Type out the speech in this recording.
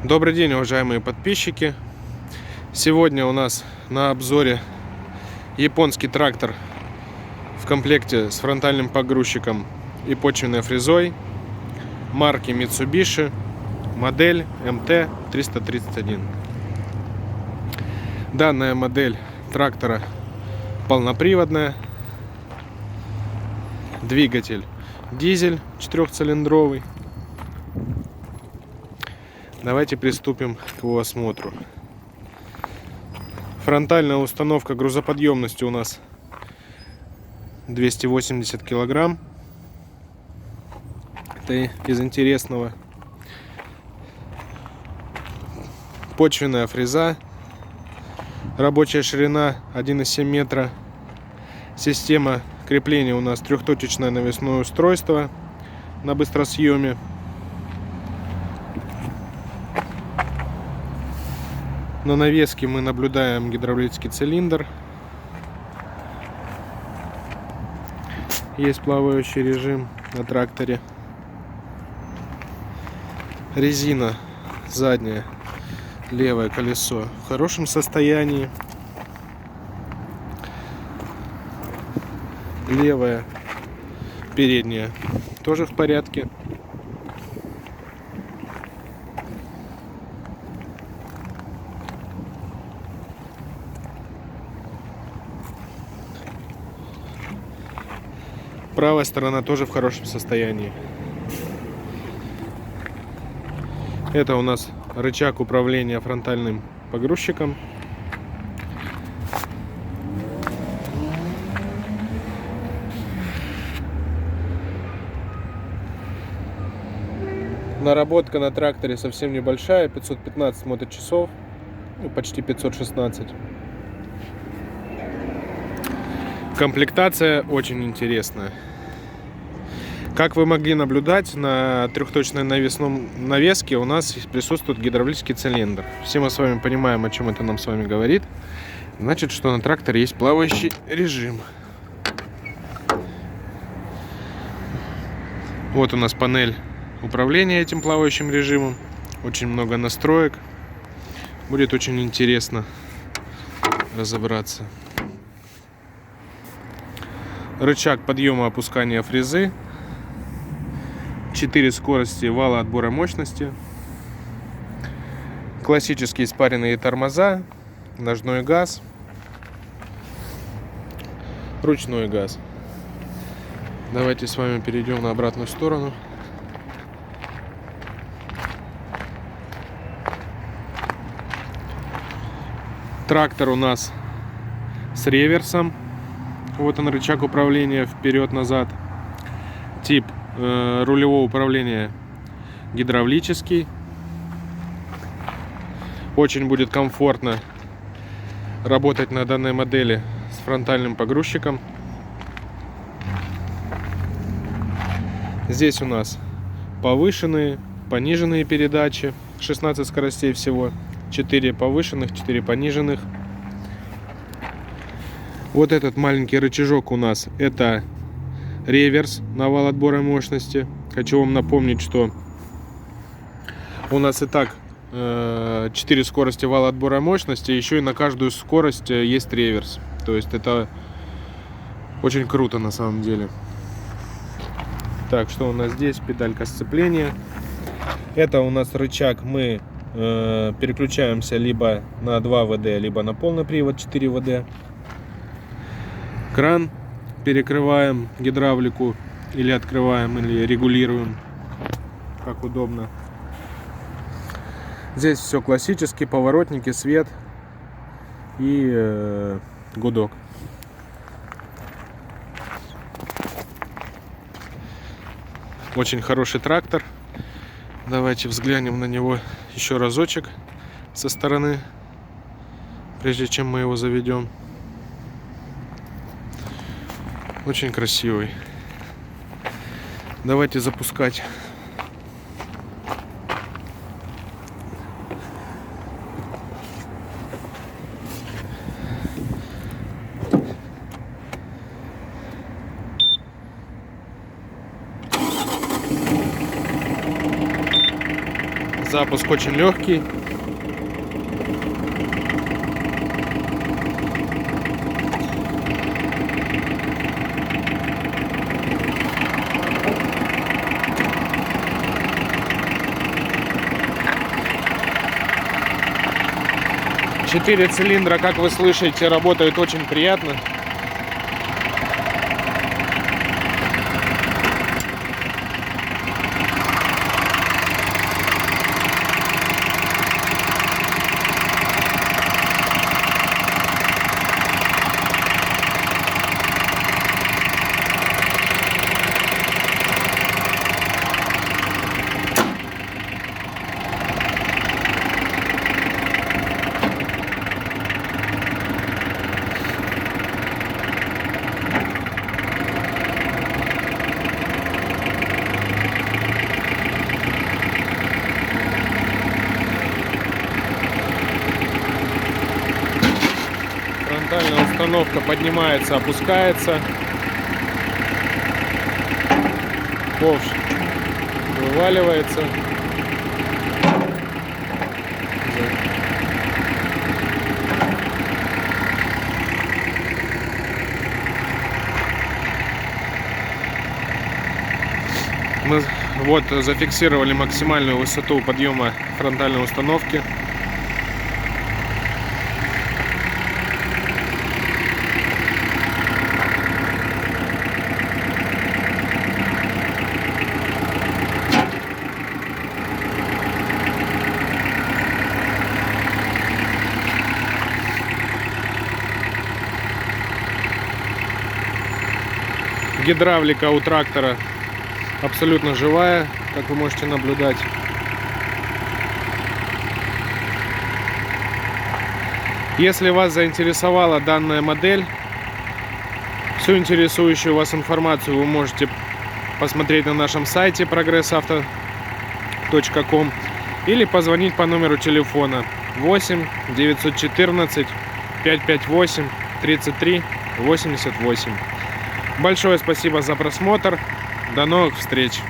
Добрый день, уважаемые подписчики! Сегодня у нас на обзоре японский трактор в комплекте с фронтальным погрузчиком и почвенной фрезой марки Mitsubishi, модель MT-331. Данная модель трактора полноприводная, двигатель дизель 4-цилиндровый. Давайте приступим к его осмотру. Фронтальная установка грузоподъемности у нас 280 килограмм. Это из интересного. Почвенная фреза. Рабочая ширина 1,7 метра. Система крепления у нас трехточечное навесное устройство на быстросъеме. На навеске мы наблюдаем гидравлический цилиндр. Есть плавающий режим на тракторе. Резина задняя, левое колесо в хорошем состоянии. Левое переднее тоже в порядке. Правая сторона тоже в хорошем состоянии. Это у нас рычаг управления фронтальным погрузчиком. Наработка на тракторе совсем небольшая, 515 моточасов, почти 516. Комплектация очень интересная. Как вы могли наблюдать, на трехточной навеске у нас присутствует гидравлический цилиндр. Все мы с вами понимаем, о чем это нам с вами говорит. Значит, что на тракторе есть плавающий режим. Вот у нас панель управления этим плавающим режимом. Очень много настроек. Будет очень интересно разобраться. Рычаг подъема опускания фрезы. 4 скорости вала отбора мощности. Классические спаренные тормоза. Ножной газ. Ручной газ. Давайте с вами перейдем на обратную сторону. Трактор у нас с реверсом. Вот он, рычаг управления вперед-назад. Тип рулевого управления гидравлический. Очень будет комфортно работать на данной модели с фронтальным погрузчиком. Здесь у нас повышенные, пониженные передачи. 16 скоростей всего. 4 повышенных, 4 пониженных. Вот этот маленький рычажок у нас это реверс на вал отбора мощности. Хочу вам напомнить, что у нас и так 4 скорости вала отбора мощности, еще и на каждую скорость есть реверс. То есть это очень круто на самом деле. Так, что у нас здесь? Педалька сцепления. Это у нас рычаг, мы переключаемся либо на 2 ВД, либо на полный привод 4 ВД. Кран перекрываем гидравлику или открываем, или регулируем, как удобно. Здесь все классически, поворотники, свет и гудок. Очень хороший трактор. Давайте взглянем на него еще разочек со стороны, прежде чем мы его заведем. Очень красивый. Давайте запускать. Запуск очень легкий. Четыре цилиндра, как вы слышите, работают очень приятно. Фронтальная установка поднимается, опускается. Ковш вываливается. Мы вот зафиксировали максимальную высоту подъема фронтальной установки. Гидравлика у трактора абсолютно живая, как вы можете наблюдать. Если вас заинтересовала данная модель, всю интересующую вас информацию вы можете посмотреть на нашем сайте progressauto.com или позвонить по номеру телефона 8 914 558 33 88. Большое спасибо за просмотр. До новых встреч!